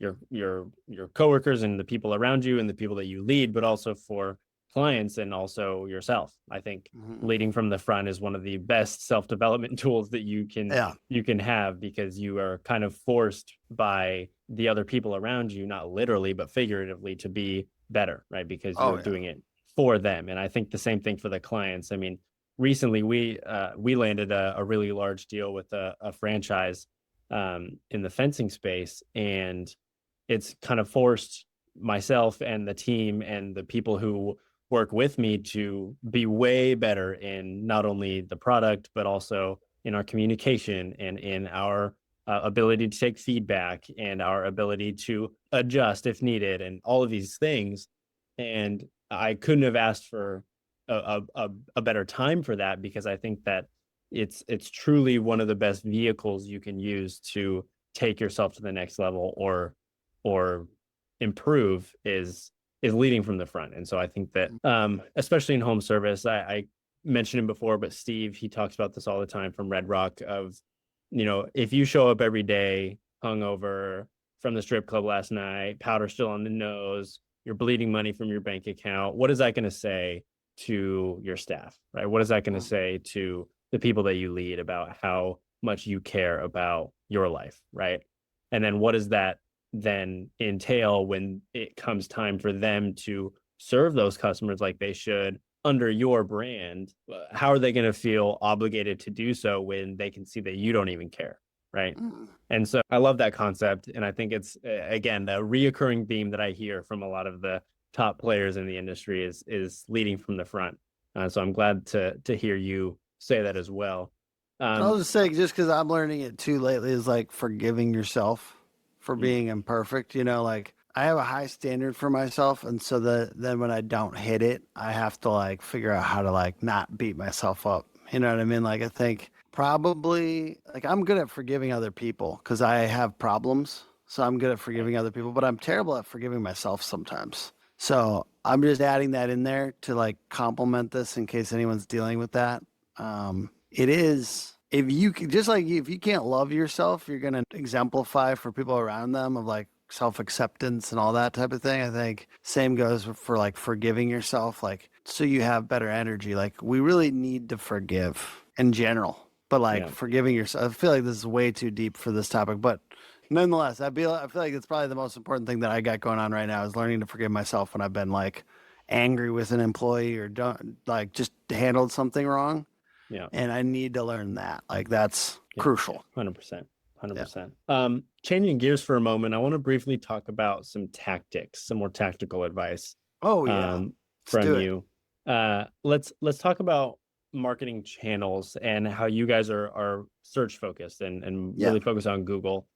Speaker 1: your coworkers and the people around you and the people that you lead, but also for clients and also yourself. I think leading from the front is one of the best self-development tools that you can have, because you are kind of forced by the other people around you, not literally but figuratively, to be better, right? Because you're doing it for them. And I think the same thing for the clients. I mean, recently we landed a really large deal with a franchise in the fencing space, and it's kind of forced myself and the team and the people who work with me to be way better in not only the product, but also in our communication and in our ability to take feedback and our ability to adjust if needed, and all of these things. And I couldn't have asked for a better time for that, because I think that it's truly one of the best vehicles you can use to take yourself to the next level or improve, is leading from the front. And so I think that especially in home service, I mentioned him before, but Steve, he talks about this all the time from Red Rock, of, if you show up every day hungover from the strip club last night, powder still on the nose, you're bleeding money from your bank account, what is that going to say to your staff, right? What is that going to say to the people that you lead about how much you care about your life, right? And then what does that then entail when it comes time for them to serve those customers like they should under your brand? How are they going to feel obligated to do so when they can see that you don't even care, right? And so I love that concept, and I think it's, again, a reoccurring theme that I hear from a lot of the top players in the industry is leading from the front. So I'm glad to hear you say that as well.
Speaker 2: I'll just say, just because I'm learning it too lately, is like forgiving yourself for being imperfect. Like I have a high standard for myself, and so then when I don't hit it, I have to like figure out how to like not beat myself up. You know what I mean? Like I think probably like I'm good at forgiving other people because I have problems. So I'm good at forgiving other people, but I'm terrible at forgiving myself sometimes. So I'm just adding that in there to like complement this in case anyone's dealing with that. It is, if you just like, if you can't love yourself, you're going to exemplify for people around them of like self-acceptance and all that type of thing. I think same goes for like forgiving yourself, like, so you have better energy. Like we really need to forgive in general, but like forgiving yourself, I feel like this is way too deep for this topic, but nonetheless, I feel like it's probably the most important thing that I got going on right now is learning to forgive myself when I've been like angry with an employee or don't like just handled something wrong.
Speaker 1: Yeah.
Speaker 2: And I need to learn that. Like that's crucial.
Speaker 1: 100%. 100%. Changing gears for a moment, I want to briefly talk about some tactics, some more tactical advice.
Speaker 2: Oh yeah.
Speaker 1: From you. Let's talk about marketing channels and how you guys are search focused and really focused on Google.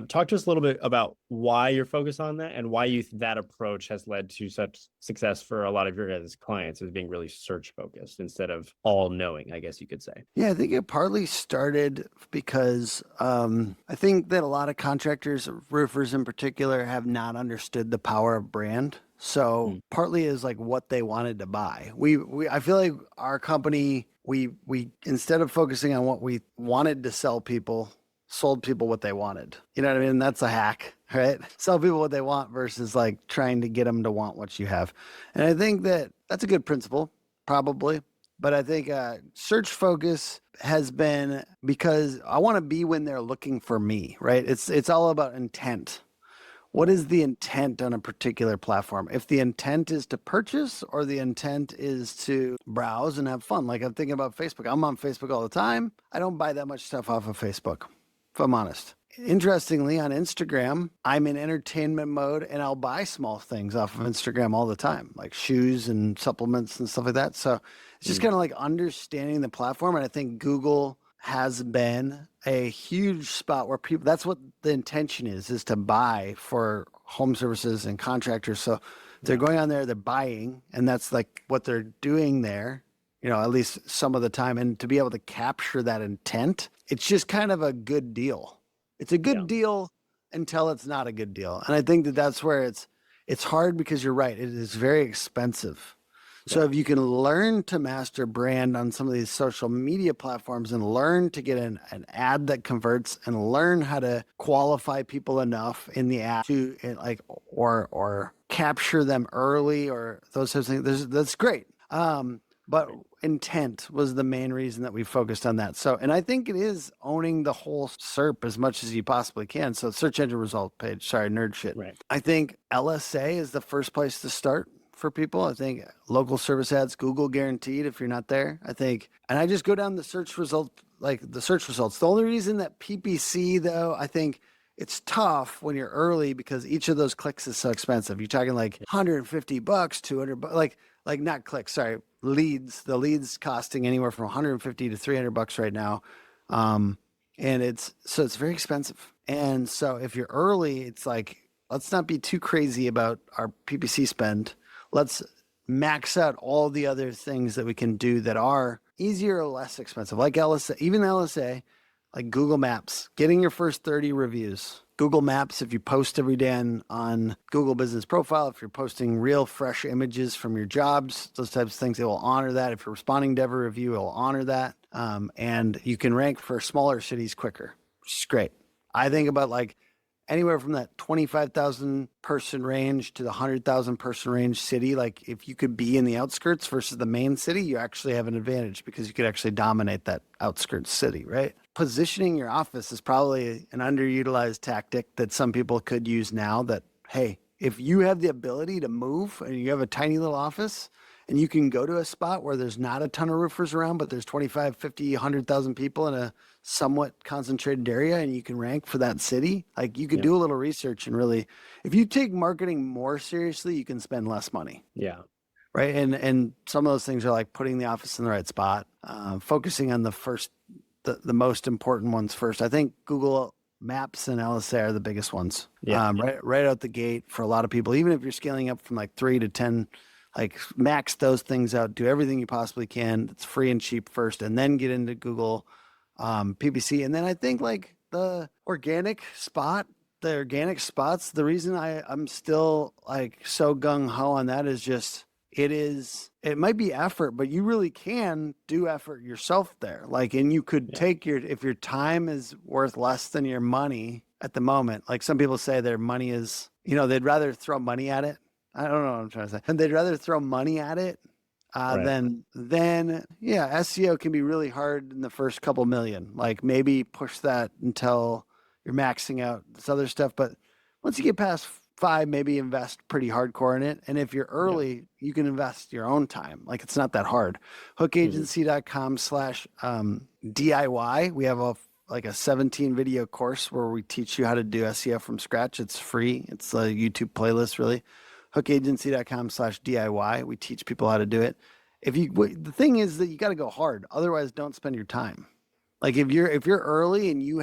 Speaker 1: Talk to us a little bit about why you're focused on that and why that approach has led to such success for a lot of your guys' clients, as being really search focused instead of all knowing, I guess you could say.
Speaker 2: Yeah, I think it partly started because I think that a lot of contractors, roofers in particular, have not understood the power of brand. So partly is like what they wanted to buy. I feel like our company, we instead of focusing on what we wanted to sell people, sold people what they wanted. You know what I mean? That's a hack, right? Sell people what they want versus like trying to get them to want what you have. And I think that that's a good principle, probably. But I think search focus has been because I want to be when they're looking for me, right? It's all about intent. what is the intent on a particular platform? If the intent is to purchase or the intent is to browse and have fun, like I'm thinking about Facebook. I'm on Facebook all the time. I don't buy that much stuff off of Facebook, if I'm honest. Interestingly, on Instagram, I'm in entertainment mode and I'll buy small things off of Instagram all the time, like shoes and supplements and stuff like that. So it's just kind of like understanding the platform. And I think Google has been a huge spot where people, that's what the intention is to buy for home services and contractors. So they're going on there, they're buying, and that's like what they're doing there, at least some of the time. And to be able to capture that intent, it's just kind of a good deal. It's a good deal until it's not a good deal. And I think that that's where it's hard because you're right. It is very expensive. So if you can learn to master brand on some of these social media platforms and learn to get an ad that converts and learn how to qualify people enough in the ad to or capture them early or those types of things, that's great. But intent was the main reason that we focused on that. So, and I think it is owning the whole SERP as much as you possibly can. So search engine result page, sorry, nerd shit.
Speaker 1: Right.
Speaker 2: I think LSA is the first place to start for people. I think local service ads, Google guaranteed if you're not there. I think, and I just go down the search results, like the search results. The only reason that PPC though, I think it's tough when you're early because each of those clicks is so expensive. You're talking like $150, $200, like not clicks, sorry, leads. The leads costing anywhere from $150 to $300 right now. And it's very expensive. And so if you're early, it's like, let's not be too crazy about our PPC spend. Let's max out all the other things that we can do that are easier or less expensive, like LSA, even LSA, like Google Maps, getting your first 30 reviews. Google Maps, if you post every day on Google Business Profile, if you're posting real fresh images from your jobs, those types of things, it will honor that. If you're responding to every review, it will honor that. And you can rank for smaller cities quicker, which is great. I think about like anywhere from that 25,000 person range to the 100,000 person range city. Like if you could be in the outskirts versus the main city, you actually have an advantage because you could actually dominate that outskirts city, right? Positioning your office is probably an underutilized tactic that some people could use now that, hey, if you have the ability to move and you have a tiny little office and you can go to a spot where there's not a ton of roofers around, but there's 25, 50, 100,000 people in a somewhat concentrated area and you can rank for that city, like you could do a little research and really, if you take marketing more seriously, you can spend less money.
Speaker 1: Yeah.
Speaker 2: Right. And some of those things are like putting the office in the right spot, focusing on the most important ones first. I think Google Maps and LSA are the biggest ones.
Speaker 1: Yeah.
Speaker 2: Right out the gate for a lot of people, even if you're scaling up from like 3 to 10, like max those things out, do everything you possibly can. It's free and cheap first, and then get into Google PPC. And then I think like the organic spots, the reason I'm still like so gung ho on that is just, it might be effort, but you really can do effort yourself there. Like, and you could take if your time is worth less than your money at the moment, like some people say their money is, they'd rather throw money at it. I don't know what I'm trying to say. And they'd rather throw money at it than SEO can be really hard in the first couple million. Like maybe push that until you're maxing out this other stuff. But once you get past 5, maybe invest pretty hardcore in it. And if you're early, you can invest your own time. Like it's not that hard. Hookagency.com/DIY. We have a 17 video course where we teach you how to do SEO from scratch. It's free. It's a YouTube playlist, really. Hookagency.com/DIY. We teach people how to do it. The thing is that you got to go hard. Otherwise, don't spend your time. Like if you're early and you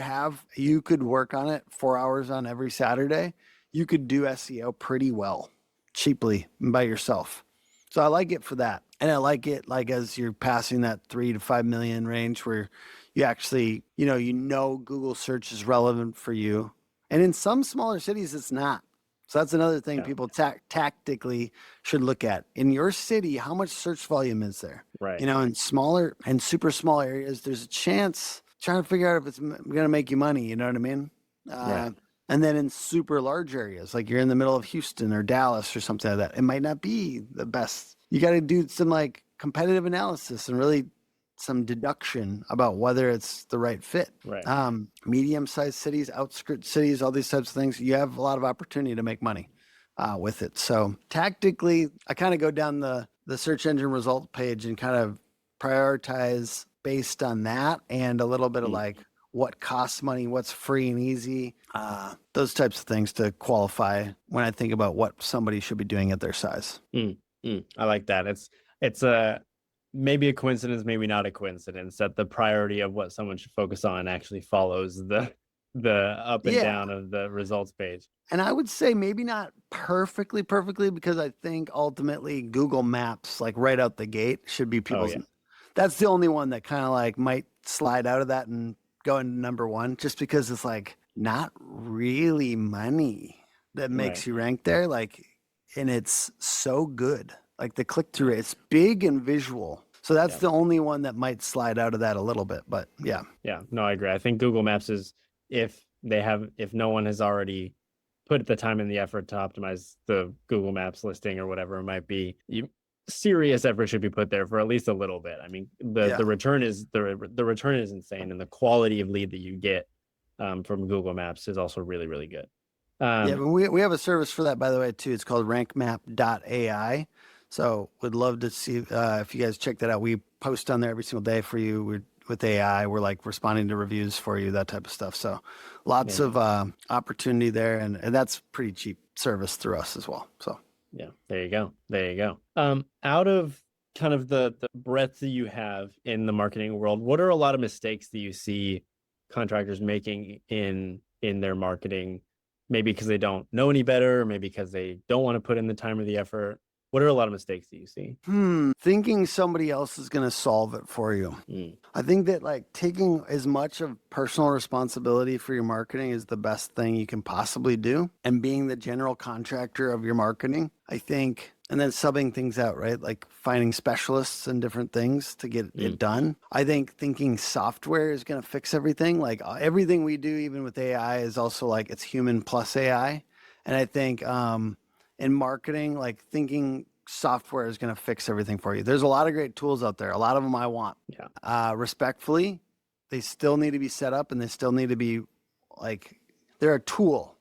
Speaker 2: could work on it 4 hours on every Saturday, you could do SEO pretty well, cheaply by yourself. So I like it for that. And I like it like as you're passing that 3 to 5 million range where you actually, Google search is relevant for you. And in some smaller cities, it's not. So that's another thing people tactically should look at. In your city, how much search volume is there?
Speaker 1: Right.
Speaker 2: In smaller and super small areas, there's a chance trying to figure out if it's going to make you money. You know what I mean?
Speaker 1: Right.
Speaker 2: And then in super large areas, like you're in the middle of Houston or Dallas or something like that, it might not be the best. You got to do some like competitive analysis and really some deduction about whether it's the right fit.
Speaker 1: Right.
Speaker 2: Medium-sized cities, outskirts cities, all these types of things, you have a lot of opportunity to make money with it. So tactically, I kind of go down the search engine result page and kind of prioritize based on that, and a little bit of like what costs money, what's free and easy, those types of things to qualify when I think about what somebody should be doing at their size.
Speaker 1: I like that. It's a maybe a coincidence, maybe not a coincidence that the priority of what someone should focus on actually follows the up and down of the results page.
Speaker 2: And I would say maybe not perfectly, because I think ultimately Google Maps, like right out the gate, should be people's. That's the only one that kind of like might slide out of that and go into number one, just because it's like not really money that makes you rank there. Like, and it's so good. Like the click-through rate, it's big and visual. So that's the only one that might slide out of that a little bit. But yeah.
Speaker 1: Yeah, no, I agree. I think Google Maps is, if no one has already put the time and the effort to optimize the Google Maps listing or whatever it might be, serious effort should be put there for at least a little bit. I mean, the return is the return is insane, and the quality of lead that you get from Google Maps is also really, really good.
Speaker 2: But we have a service for that, by the way, too. It's called rankmap.ai. So would love to see if you guys check that out. We post on there every single day for you. With AI, we're like responding to reviews for you, that type of stuff. So lots of opportunity there, and that's pretty cheap service through us as well. So
Speaker 1: yeah, there you go. Out of kind of the breadth that you have in the marketing world, what are a lot of mistakes that you see contractors making in their marketing? Maybe because they don't know any better, or maybe because they don't want to put in the time or the effort. What are a lot of mistakes that you see?
Speaker 2: Thinking somebody else is going to solve it for you. I think that like taking as much of personal responsibility for your marketing is the best thing you can possibly do. And being the general contractor of your marketing, I think, and then subbing things out, right? Like finding specialists and different things to get it done. I think thinking software is going to fix everything. Like everything we do, even with AI, is also like it's human plus AI. And I think, in marketing, like thinking software is going to fix everything for you. There's a lot of great tools out there. A lot of them I want. Respectfully, they still need to be set up, and they still need to be like, they're a tool,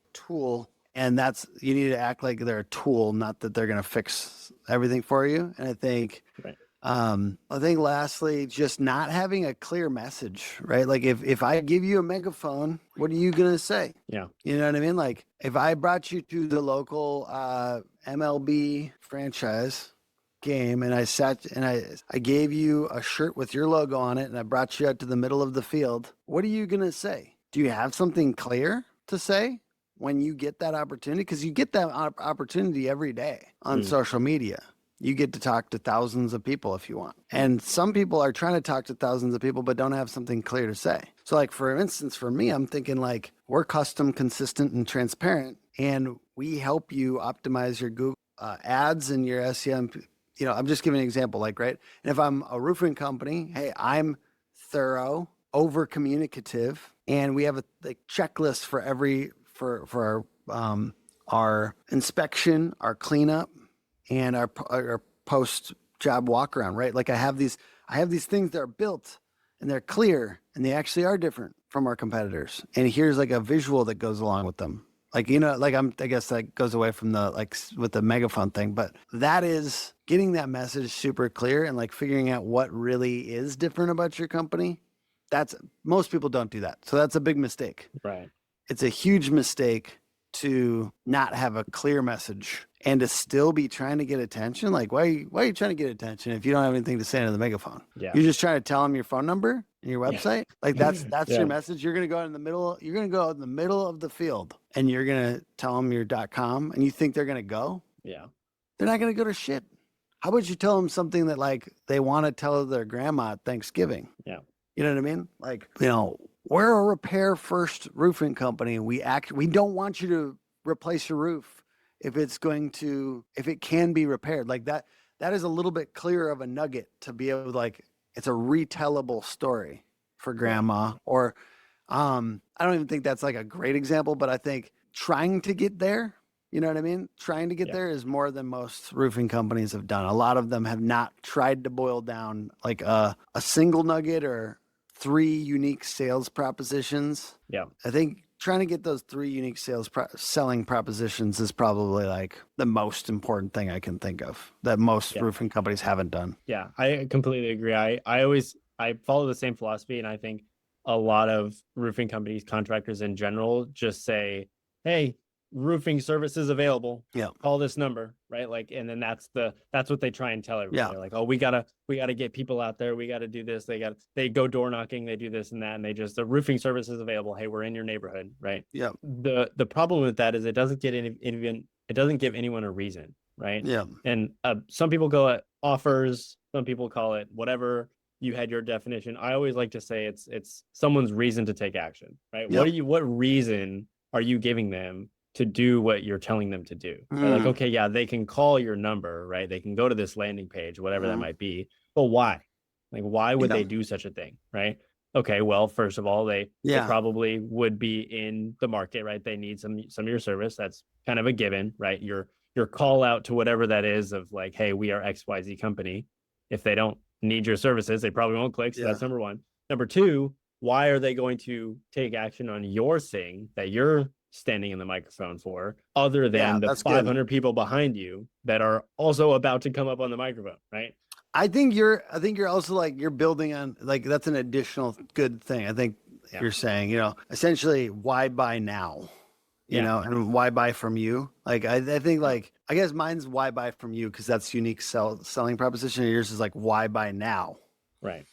Speaker 2: and that's, you need to act like they're a tool, not that they're going to fix everything for you. And I think, lastly, just not having a clear message, right? Like if I give you a megaphone, what are you going to say?
Speaker 1: Yeah.
Speaker 2: You know what I mean? Like if I brought you to the local MLB franchise game, and I gave you a shirt with your logo on it, and I brought you out to the middle of the field, what are you going to say? Do you have something clear to say when you get that opportunity? Because you get that opportunity every day on social media. You get to talk to thousands of people if you want. And some people are trying to talk to thousands of people, but don't have something clear to say. So like, for instance, for me, I'm thinking like, we're custom, consistent, and transparent, and we help you optimize your Google ads and your SEM. You know, I'm just giving an example, like, right? And if I'm a roofing company, hey, I'm thorough, over communicative, and we have a checklist for our inspection, our cleanup, and our post job walk around, right? Like I have these things that are built and they're clear and they actually are different from our competitors. And here's like a visual that goes along with them. Like, you know, like I guess that goes away from the, like with the megaphone thing, but that is getting that message super clear and like figuring out what really is different about your company. Most people don't do that. So that's a big mistake.
Speaker 1: Right.
Speaker 2: It's a huge mistake to not have a clear message and to still be trying to get attention. Like, why are you trying to get attention if you don't have anything to say into the megaphone?
Speaker 1: Yeah.
Speaker 2: You're just trying to tell them your phone number and your website. Like that's your message. You're going to go in the middle. You're going to go in the middle of the field and you're going to tell them your .com, and you think they're going to go?
Speaker 1: Yeah.
Speaker 2: They're not going to go to shit. How about you tell them something that like they want to tell their grandma at Thanksgiving?
Speaker 1: Yeah.
Speaker 2: You know what I mean? Like, you know, we're a repair first roofing company. We don't want you to replace your roof if it can be repaired. Like that is a little bit clearer of a nugget to be able to, like, it's a retellable story for grandma. Or I don't even think that's like a great example, but I think trying to get there You know what I mean? Trying to get
Speaker 1: Yeah.
Speaker 2: there is more than most roofing companies have done. A lot of them have not tried to boil down like a single nugget or three unique sales propositions.
Speaker 1: Yeah.
Speaker 2: I think trying to get those three unique selling propositions is probably like the most important thing I can think of that most
Speaker 1: Yeah.
Speaker 2: roofing companies haven't done.
Speaker 1: Yeah. I completely agree. I follow the same philosophy, and I think a lot of roofing companies, contractors in general, just say, "Hey, roofing services available.
Speaker 2: Yeah.
Speaker 1: Call this number," right? Like, and then that's what they try and tell everybody.
Speaker 2: Yeah.
Speaker 1: They're like, "Oh, we gotta get people out there. We gotta do this. They go door knocking. They do this and that, and the roofing service is available. Hey, we're in your neighborhood, right?"
Speaker 2: Yeah.
Speaker 1: The problem with that is it doesn't it doesn't give anyone a reason, right?
Speaker 2: Yeah.
Speaker 1: And some people call it offers, some people call it whatever. You had your definition. I always like to say it's someone's reason to take action, right?
Speaker 2: Yeah.
Speaker 1: What reason are you giving them to do what you're telling them to do? Right? Like, okay, yeah, they can call your number, right? They can go to this landing page, whatever that might be. But why? Like, why would they do such a thing, right? Okay, well, first of all, they probably would be in the market, right? They need some of your service. That's kind of a given, right? Your call out to whatever that is of like, hey, we are XYZ company. If they don't need your services, they probably won't click. So that's number one. Number two, why are they going to take action on your thing that you're standing in the microphone for, other than the 500 people behind you that are also about to come up on the microphone, right?
Speaker 2: I think you're also like you're building on like that's an additional good thing. I think you're saying, essentially why buy now? You know, and why buy from you? Like I think like I guess mine's why buy from you because that's unique selling proposition. Yours is like why buy now?
Speaker 1: Right.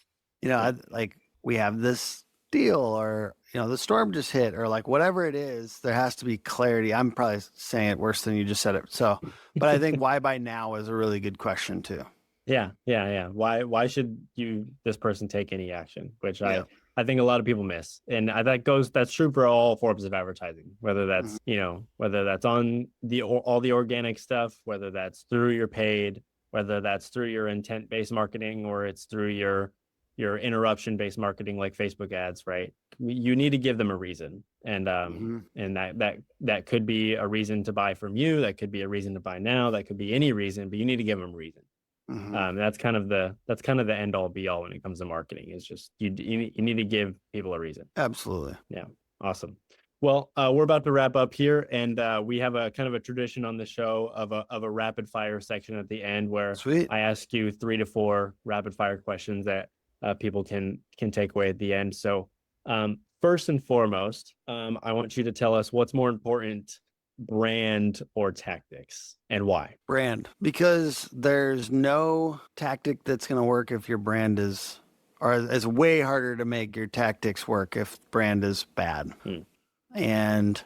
Speaker 2: Like we have this deal or the storm just hit or like whatever it is, there has to be clarity. I'm probably saying it worse than you just said it. So, but I think why buy now is a really good question too.
Speaker 1: Yeah. Why should this person take any action? Which I think a lot of people miss. And that's true for all forms of advertising, whether that's, whether that's on all the organic stuff, whether that's through your paid, whether that's through your intent-based marketing, or it's through your interruption-based marketing like Facebook ads, right? You need to give them a reason. And and that could be a reason to buy from you, that could be a reason to buy now, that could be any reason, but you need to give them a reason. That's kind of the end all be all when it comes to marketing. Is just you need to give people a reason.
Speaker 2: Absolutely.
Speaker 1: Yeah. Awesome. Well, we're about to wrap up here, and we have a kind of a tradition on the show of a rapid fire section at the end where I ask you 3 to 4 rapid fire questions that people can take away at the end. So first and foremost, I want you to tell us what's more important, brand or tactics, and why?
Speaker 2: Brand, because there's no tactic that's going to work if your brand is, or it's way harder to make your tactics work if brand is bad. And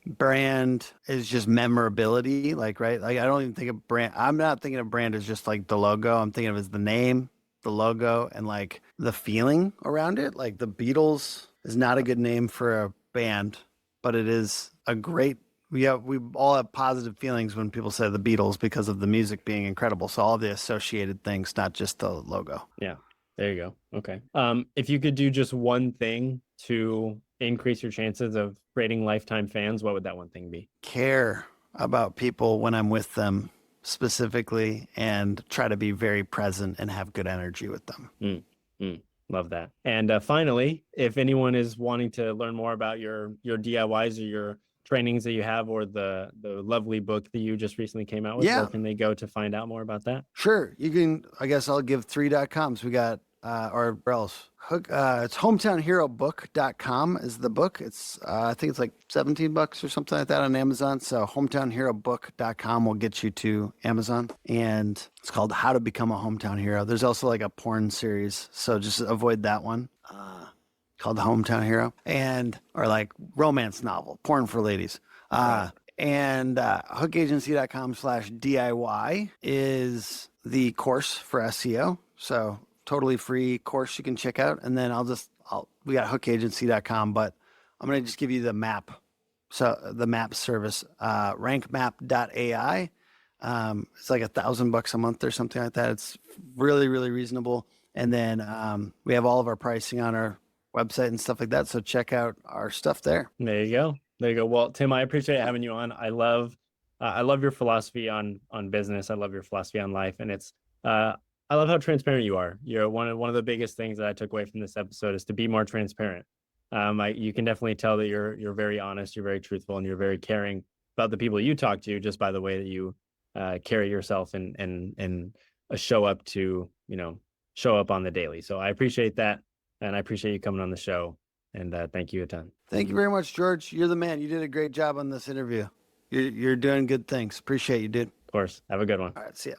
Speaker 2: brand is just memorability, like, right? Like I don't even think of brand. I'm not thinking of brand as just like the logo. I'm thinking of as the name, the logo, and like the feeling around it. Like the Beatles is not a good name for a band, but it is a great. We all have positive feelings when people say the Beatles because of the music being incredible. So all the associated things, not just the logo.
Speaker 1: Yeah, there you go. Okay. If you could do just one thing to increase your chances of creating lifetime fans, what would that one thing be?
Speaker 2: Care about people when I'm with them specifically, and try to be very present and have good energy with them.
Speaker 1: Love that. And finally, if anyone is wanting to learn more about your DIYs or your trainings that you have, or the lovely book that you just recently came out with, where can they go to find out more about that?
Speaker 2: Sure. You can, I guess I'll give 3.coms. We got, or else it's hometownherobook.com is the book. It's, I think it's like $17 or something like that on Amazon. So hometownherobook.com will get you to Amazon, and it's called How to Become a Hometown Hero. There's also like a porn series, so just avoid that one. Called The Hometown Hero, or like romance novel, porn for ladies. And hookagency.com/DIY is the course for SEO. So totally free course you can check out. And then we got hookagency.com, but I'm going to just give you the map. So the map service, rankmap.ai. It's like $1,000 a month or something like that. It's really, really reasonable. And then we have all of our pricing on our website and stuff like that. So check out our stuff there.
Speaker 1: There you go. Well, Tim, I appreciate having you on. I love I love your philosophy on business. I love your philosophy on life, and uh, I love how transparent you are. You're one of the biggest things that I took away from this episode is to be more transparent. You can definitely tell that you're very honest, you're very truthful, and you're very caring about the people you talk to just by the way that you carry yourself and show up to show up on the daily. So I appreciate that, and I appreciate you coming on the show. And thank you a ton.
Speaker 2: Thank you very much, George. You're the man. You did a great job on this interview. You're doing good things. Appreciate you, dude.
Speaker 1: Of course. Have a good one.
Speaker 2: All right, see ya.